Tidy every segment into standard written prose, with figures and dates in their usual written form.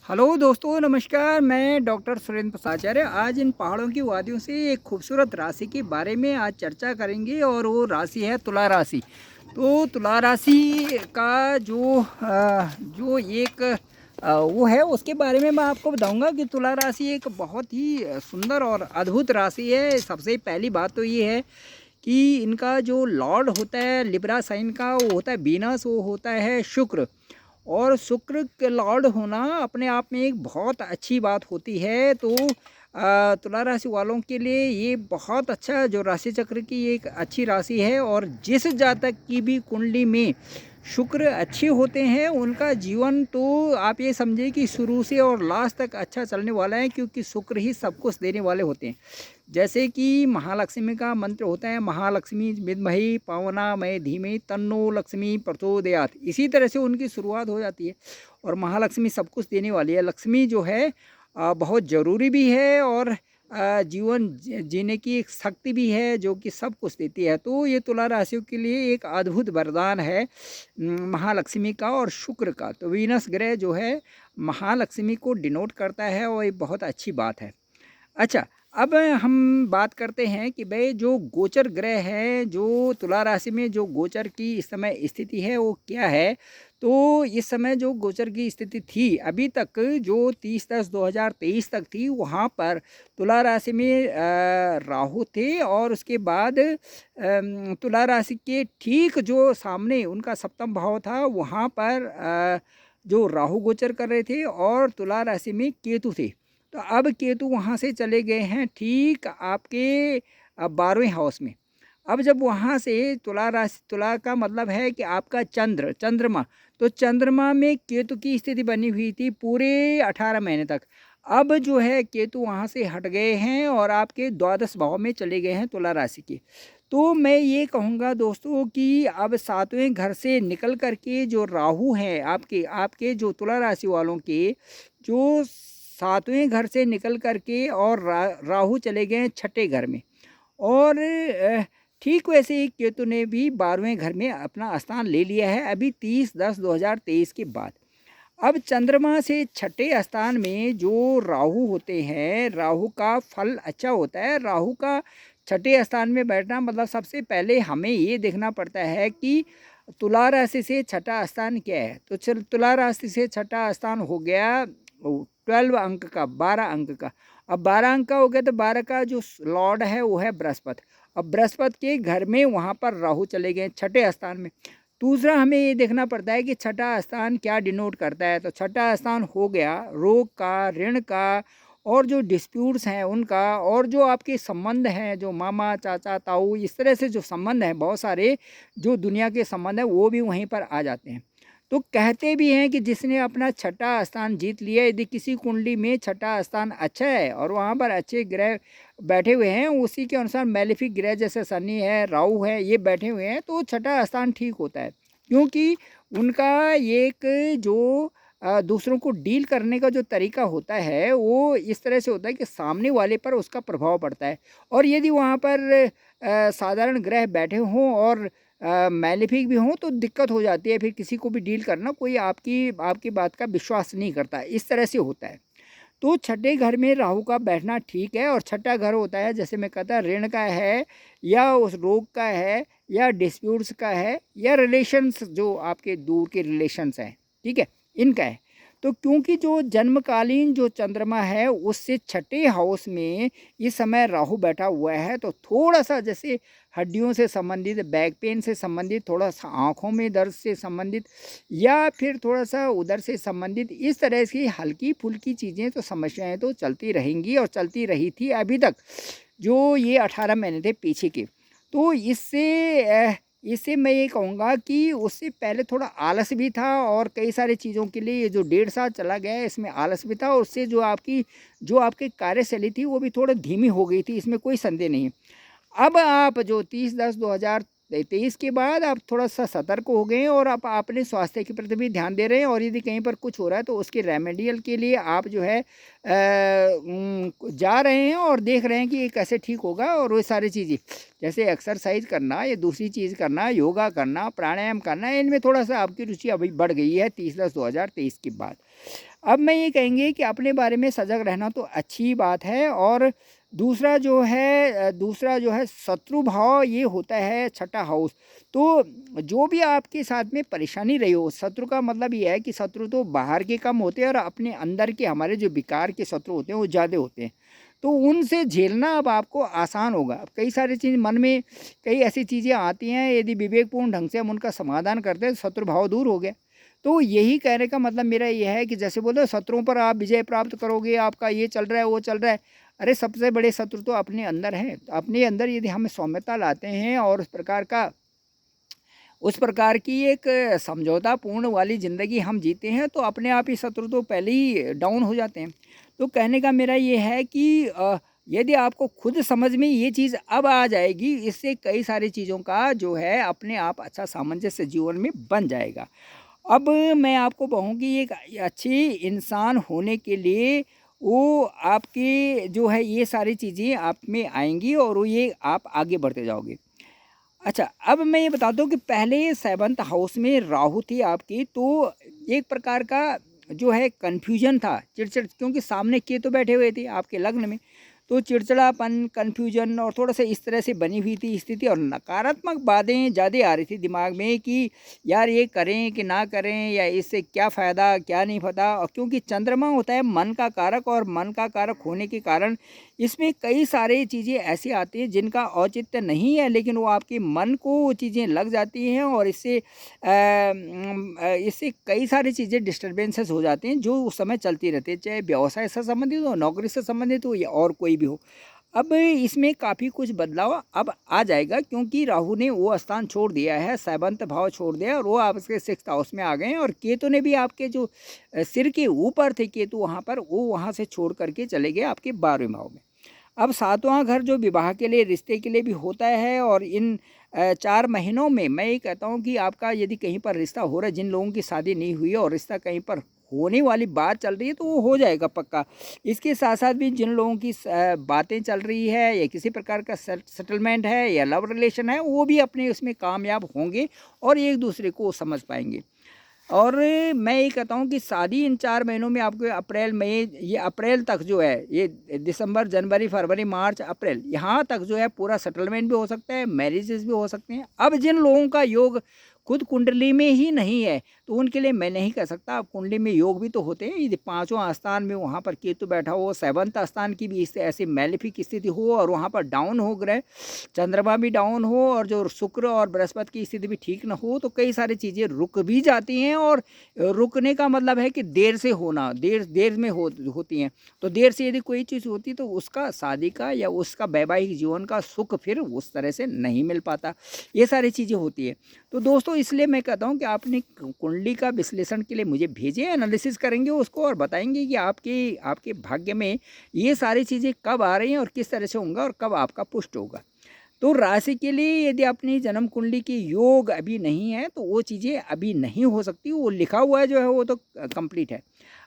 Hello दोस्तों, नमस्कार। मैं डॉक्टर सुरेंद्र प्रसाचार्य आज इन पहाड़ों की वादियों से एक खूबसूरत राशि के बारे में आज चर्चा करेंगे और वो राशि है तुला राशि। तो तुला राशि का जो एक वो है उसके बारे में मैं आपको बताऊंगा कि तुला राशि एक बहुत ही सुंदर और अद्भुत राशि है। सबसे पहली बात तो ये है कि इनका जो लॉर्ड होता है लिब्रा साइन का, वो होता है वीनस, वो होता है शुक्र। और शुक्र के लॉर्ड होना अपने आप में एक बहुत अच्छी बात होती है। तो तुला राशि वालों के लिए ये बहुत अच्छा, जो राशि चक्र की एक अच्छी राशि है। और जिस जातक की भी कुंडली में शुक्र अच्छे होते हैं उनका जीवन तो आप ये समझिए कि शुरू से और लास्ट तक अच्छा चलने वाला है, क्योंकि शुक्र ही सब कुछ देने वाले होते हैं। जैसे कि महालक्ष्मी का मंत्र होता है, महालक्ष्मी विद्महि पावनामय धीमहि तन्नो लक्ष्मी प्रचोदयात्। इसी तरह से उनकी शुरुआत हो जाती है। और महालक्ष्मी सब कुछ देने वाली है। लक्ष्मी जो है बहुत ज़रूरी भी है और जीवन जीने की एक शक्ति भी है जो कि सब कुछ देती है। तो ये तुला राशियों के लिए एक अद्भुत वरदान है महालक्ष्मी का और शुक्र का। तो वीनस ग्रह जो है महालक्ष्मी को डिनोट करता है और ये बहुत अच्छी बात है। अच्छा, अब हम बात करते हैं कि भाई जो गोचर ग्रह है, जो तुला राशि में जो गोचर की इस समय स्थिति है वो क्या है। तो इस समय जो गोचर की स्थिति थी अभी तक, जो 30/10/2023 तक थी, वहाँ पर तुला राशि में राहु थे। और उसके बाद तुला राशि के ठीक जो सामने उनका सप्तम भाव था, वहाँ पर जो राहु गोचर कर रहे थे और तुला राशि में केतु थे। तो अब केतु वहाँ से चले गए हैं ठीक आपके 12वें हाउस में। अब जब वहाँ से तुला राशि, तुला का मतलब है कि आपका चंद्रमा, तो चंद्रमा में केतु की स्थिति बनी हुई थी पूरे 18 महीने तक। अब जो है केतु वहाँ से हट गए हैं और आपके द्वादश भाव में चले गए हैं तुला राशि के। तो मैं ये कहूँगा दोस्तों कि अब 7वें घर से निकल करके जो राहु हैं आपके आपके जो तुला राशि वालों के, जो 7वें घर से निकल करके और राहु चले गए 6ठे घर में। और ठीक वैसे ही केतु ने भी 12वें घर में अपना स्थान ले लिया है अभी 30/10/2023 के बाद। अब चंद्रमा से 6ठे स्थान में जो राहु होते हैं, राहु का फल अच्छा होता है। राहु का 6ठे स्थान में बैठना मतलब सबसे पहले हमें ये देखना पड़ता है कि तुला राशि से 6ठा स्थान क्या है। तो चल, तुला राशि से 6ठा स्थान हो गया 12 अंक का, 12 अंक का। अब 12 अंक का हो गया तो 12 का जो लॉर्ड है वो है बृहस्पति। अब बृहस्पति के घर में वहाँ पर राहु चले गए 6ठे स्थान में। दूसरा हमें ये देखना पड़ता है कि 6ठा स्थान क्या डिनोट करता है। तो 6ठा स्थान हो गया रोग का, ऋण का, और जो डिस्प्यूट्स हैं उनका, और जो आपके संबंध हैं, जो मामा चाचा ताऊ, इस तरह से जो संबंध हैं बहुत सारे, जो दुनिया के संबंध हैं वो भी वहीं पर आ जाते हैं। तो कहते भी हैं कि जिसने अपना 6ठा स्थान जीत लिया, यदि किसी कुंडली में 6ठा स्थान अच्छा है और वहाँ पर अच्छे ग्रह बैठे हुए हैं, उसी के अनुसार मैलेफिक ग्रह जैसे शनि है, राहु है, ये बैठे हुए हैं, तो 6ठा स्थान ठीक होता है। क्योंकि उनका एक जो दूसरों को डील करने का जो तरीका होता है वो इस तरह से होता है कि सामने वाले पर उसका प्रभाव पड़ता है। और यदि वहाँ पर साधारण ग्रह बैठे हों और मैलेफिक भी हों तो दिक्कत हो जाती है, फिर किसी को भी डील करना, कोई आपकी आपकी बात का विश्वास नहीं करता, इस तरह से होता है। तो 6ठे घर में राहु का बैठना ठीक है। और 6ठा घर होता है, जैसे मैं कहता, ऋण का है, या उस रोग का है, या डिस्प्यूट्स का है, या रिलेशंस, जो आपके दूर के रिलेशंस हैं, ठीक है, इनका है। तो क्योंकि जो जन्मकालीन जो चंद्रमा है उससे 6ठे हाउस में इस समय राहु बैठा हुआ है, तो थोड़ा सा जैसे हड्डियों से संबंधित, बैक पेन से संबंधित, थोड़ा सा आँखों में दर्द से संबंधित, या फिर थोड़ा सा उधर से संबंधित, इस तरह की हल्की फुल्की चीज़ें, तो समस्याएं तो चलती रहेंगी और चलती रही थी अभी तक, जो ये 18 महीने थे पीछे के। तो इससे मैं ये कहूँगा कि उससे पहले थोड़ा आलस भी था, और कई सारी चीज़ों के लिए ये जो 1.5 साल चला गया है इसमें आलस भी था, और उससे जो आपकी कार्यशैली थी वो भी थोड़ा धीमी हो गई थी, इसमें कोई संदेह नहीं है। अब आप जो 30/10/2023 के बाद आप थोड़ा सा सतर्क हो गए हैं और आप अपने स्वास्थ्य के प्रति भी ध्यान दे रहे हैं। और यदि कहीं पर कुछ हो रहा है तो उसके रेमेडियल के लिए आप जो है जा रहे हैं और देख रहे हैं कि ये कैसे ठीक होगा। और वो सारी चीज़ें जैसे एक्सरसाइज करना या दूसरी चीज़ करना, योगा करना, प्राणायाम करना, इनमें थोड़ा सा आपकी रुचि अभी बढ़ गई है 30/10/2023 के बाद। अब मैं ये कहेंगे कि अपने बारे में सजग रहना तो अच्छी बात है। और दूसरा जो है शत्रु भाव ये होता है छठा हाउस। तो जो भी आपके साथ में परेशानी रही हो, शत्रु का मतलब ये है कि शत्रु तो बाहर के कम होते हैं और अपने अंदर के हमारे जो विकार के शत्रु होते हैं वो ज़्यादा होते हैं। तो उनसे झेलना अब आपको आसान होगा। अब कई सारी चीज़ मन में, कई ऐसी चीज़ें आती हैं, यदि विवेकपूर्ण ढंग से हम उनका समाधान करते हैं तो शत्रु भाव दूर हो गया। तो यही कहने का मतलब मेरा ये है कि जैसे बोलते हैं शत्रुओं पर आप विजय प्राप्त करोगे, आपका ये चल रहा है वो चल रहा है। अरे सबसे बड़े शत्रु तो अपने अंदर हैं। तो अपने अंदर यदि हम सौम्यता लाते हैं और उस प्रकार की एक समझौतापूर्ण वाली ज़िंदगी हम जीते हैं, तो अपने आप ही शत्रु तो पहले ही डाउन हो जाते हैं। तो कहने का मेरा ये है कि यदि आपको खुद समझ में ये चीज़ अब आ जाएगी, इससे कई सारी चीज़ों का जो है अपने आप अच्छा सामंजस्य जीवन में बन जाएगा। अब मैं आपको कहूँ कि एक अच्छे इंसान होने के लिए वो आपके जो है ये सारी चीज़ें आप में आएँगी और वो ये आप आगे बढ़ते जाओगे। अच्छा, अब मैं ये बताता हूँ कि पहले 7th हाउस में राहु थी आपकी, तो एक प्रकार का जो है कन्फ्यूजन था, चिड़चिड़, क्योंकि सामने केतु बैठे हुए थे आपके लग्न में। तो चिड़चिड़ापन, कन्फ्यूजन और थोड़ा-सा इस तरह से बनी हुई थी स्थिति, और नकारात्मक बातें ज़्यादा आ रही थी दिमाग में कि यार ये करें कि ना करें, या इससे क्या फ़ायदा, क्या नहीं पता। और क्योंकि चंद्रमा होता है मन का कारक, और मन का कारक होने के कारण इसमें कई सारी चीज़ें ऐसी आती हैं जिनका औचित्य नहीं है, लेकिन वो आपके मन को वो चीज़ें लग जाती हैं और इससे कई सारी चीज़ें डिस्टर्बेंसेस हो जाती हैं जो उस समय चलती रहती है, चाहे व्यवसाय से संबंधित हो, नौकरी से संबंधित हो, या और कोई भी हो। अब इसमें काफ़ी कुछ बदलाव अब आ जाएगा, क्योंकि राहु ने वो स्थान छोड़ दिया है, 7th भाव छोड़ दिया, और वो आपके 6th हाउस में आ गए हैं। और केतु ने भी आपके जो सिर के ऊपर थे केतु, वहाँ पर वो वहाँ से छोड़ करके चले गए आपके 12वें भाव में। अब 7वां घर जो विवाह के लिए, रिश्ते के लिए भी होता है, और इन 4 महीनों में मैं ये कहता हूँ कि आपका यदि कहीं पर रिश्ता हो रहा है, जिन लोगों की शादी नहीं हुई है और रिश्ता कहीं पर होने वाली बात चल रही है, तो वो हो जाएगा पक्का। इसके साथ साथ भी जिन लोगों की बातें चल रही है, या किसी प्रकार का सेटलमेंट है, या लव रिलेशन है, वो भी अपने उसमें कामयाब होंगे और एक दूसरे को समझ पाएंगे। और मैं ये कहता हूँ कि शादी इन 4 महीनों में आपको अप्रैल मई, ये अप्रैल तक जो है, ये दिसंबर, जनवरी, फरवरी, मार्च, अप्रैल, यहाँ तक जो है पूरा सेटलमेंट भी हो सकता है, मैरिजेस भी हो सकते हैं। अब जिन लोगों का योग खुद कुंडली में ही नहीं है, तो उनके लिए मैं नहीं कह सकता। अब कुंडली में योग भी तो होते हैं, यदि 5वां स्थान में वहाँ पर केतु बैठा हो, 7th स्थान की भी इससे ऐसी मैलेफिक स्थिति हो, और वहाँ पर डाउन हो ग्रह, चंद्रमा भी डाउन हो, और जो शुक्र और बृहस्पति की स्थिति भी ठीक ना हो, तो कई सारी चीज़ें रुक भी जाती हैं। और रुकने का मतलब है कि देर से होना, देर में होती हैं। तो देर से यदि कोई चीज़ होती, तो उसका शादी का या उसका वैवाहिक जीवन का सुख फिर उस तरह से नहीं मिल पाता। ये सारी चीज़ें होती है। तो दोस्तों, इसलिए मैं कहता हूँ कि आपने कुंडली का विश्लेषण के लिए मुझे भेजें, एनालिसिस करेंगे उसको और बताएंगे कि आपके भाग्य में ये सारी चीज़ें कब आ रही हैं और किस तरह से होंगे और कब आपका पुष्ट होगा। तो राशि के लिए यदि अपनी जन्म कुंडली की योग अभी नहीं है, तो वो चीज़ें अभी नहीं हो सकती, वो लिखा हुआ है जो है वो तो कंप्लीट है।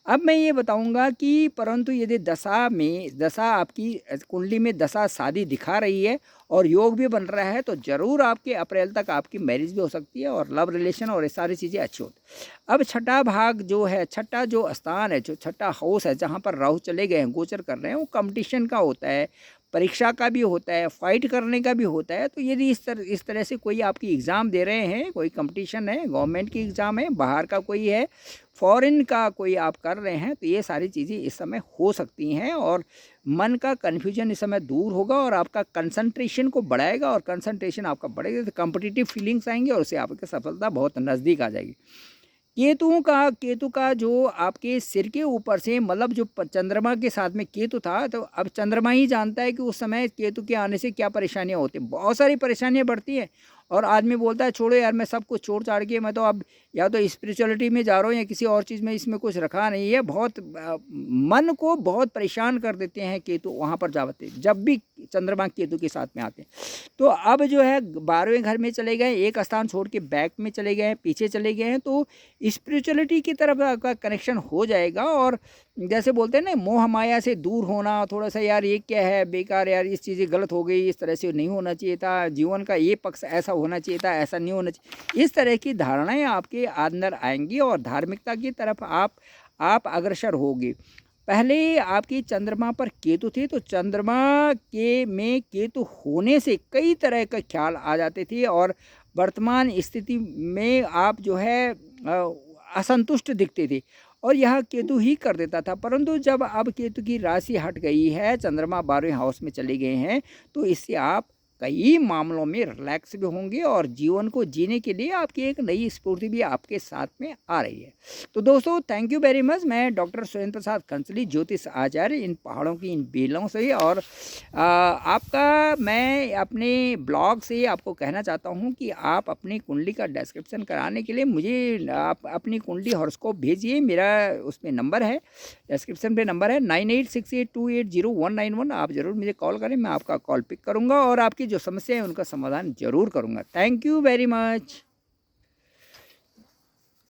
अब मैं ये बताऊंगा कि परंतु यदि दशा आपकी कुंडली में दशा शादी दिखा रही है और योग भी बन रहा है, तो ज़रूर आपके अप्रैल तक आपकी मैरिज भी हो सकती है और लव रिलेशन और ये सारी चीज़ें अच्छी होती। अब छठा भाग जो है, छठा जो स्थान है, जो छठा हाउस है, जहाँ पर राहु चले गए हैं, गोचर कर रहे हैं, वो कंपटीशन का होता है, परीक्षा का भी होता है, फाइट करने का भी होता है। तो यदि इस तरह से कोई आपकी एग्ज़ाम दे रहे हैं, कोई कंपटीशन है, गवर्नमेंट की एग्ज़ाम है, बाहर का कोई है, फॉरेन का कोई आप कर रहे हैं, तो ये सारी चीज़ें इस समय हो सकती हैं। और मन का कन्फ्यूजन इस समय दूर होगा और आपका कंसंट्रेशन को बढ़ाएगा, और कंसंट्रेशन आपका बढ़ेगा तो कॉम्पिटिटिव फीलिंग्स आएंगे और उससे आपकी सफलता बहुत नज़दीक आ जाएगी। केतु का जो आपके सिर के ऊपर से, मतलब जो चंद्रमा के साथ में केतु था, तो अब चंद्रमा ही जानता है कि उस समय केतु के आने से क्या परेशानियां होती हैं। बहुत सारी परेशानियां बढ़ती हैं और आदमी बोलता है छोड़ो यार, मैं सब कुछ छोड़ छाड़ के मैं तो अब या तो स्पिरिचुअलिटी में जा रहा हूँ या किसी और चीज़ में, इसमें कुछ रखा नहीं है। बहुत मन को बहुत परेशान कर देते हैं केतु वहाँ पर जाते, जब भी चंद्रमा केतु के साथ में आते हैं। तो अब जो है 12वें घर में चले गए, एक स्थान छोड़ के बैक में चले गए हैं, पीछे चले गए हैं, तो स्पिरिचुअलिटी की तरफ आपका कनेक्शन हो जाएगा। और जैसे बोलते हैं ना, मोह माया से दूर होना, थोड़ा सा यार ये क्या है बेकार, यार इस चीज़ें गलत हो गई, इस तरह से नहीं होना चाहिए था, जीवन का ये पक्ष ऐसा होना चाहिए था, ऐसा नहीं होना चाहिए, इस तरह की धारणाएं आपके अंदर आएंगी और धार्मिकता की तरफ आप आप अग्रसर होगे। पहले आपकी चंद्रमा पर केतु थे, तो चंद्रमा के में केतु होने से कई तरह के ख्याल आ जाते थे और वर्तमान स्थिति में आप जो है असंतुष्ट दिखते थे और यह केतु ही कर देता था। परंतु जब अब केतु की राशि हट गई है, चंद्रमा 12वें हाउस में चले गए हैं, तो इससे आप कई मामलों में रिलैक्स भी होंगे और जीवन को जीने के लिए आपकी एक नई स्फूर्ति भी आपके साथ में आ रही है। तो दोस्तों, थैंक यू वेरी मच। मैं डॉक्टर सुरेंद्र प्रसाद कंसली, ज्योतिष आचार्य, इन पहाड़ों की इन बेलों से। और आपका मैं अपने ब्लॉग से आपको कहना चाहता हूं कि आप अपनी कुंडली का डिस्क्रिप्शन कराने के लिए मुझे आप अपनी कुंडली हॉरोस्कोप भेजिए। मेरा उसमें नंबर है, डिस्क्रिप्शन पे नंबर है 9868280191। आप ज़रूर मुझे कॉल करें, मैं आपका कॉल पिक करूँगा और आपकी जो समस्या है उनका समाधान ज़रूर करूँगा। Thank you very much.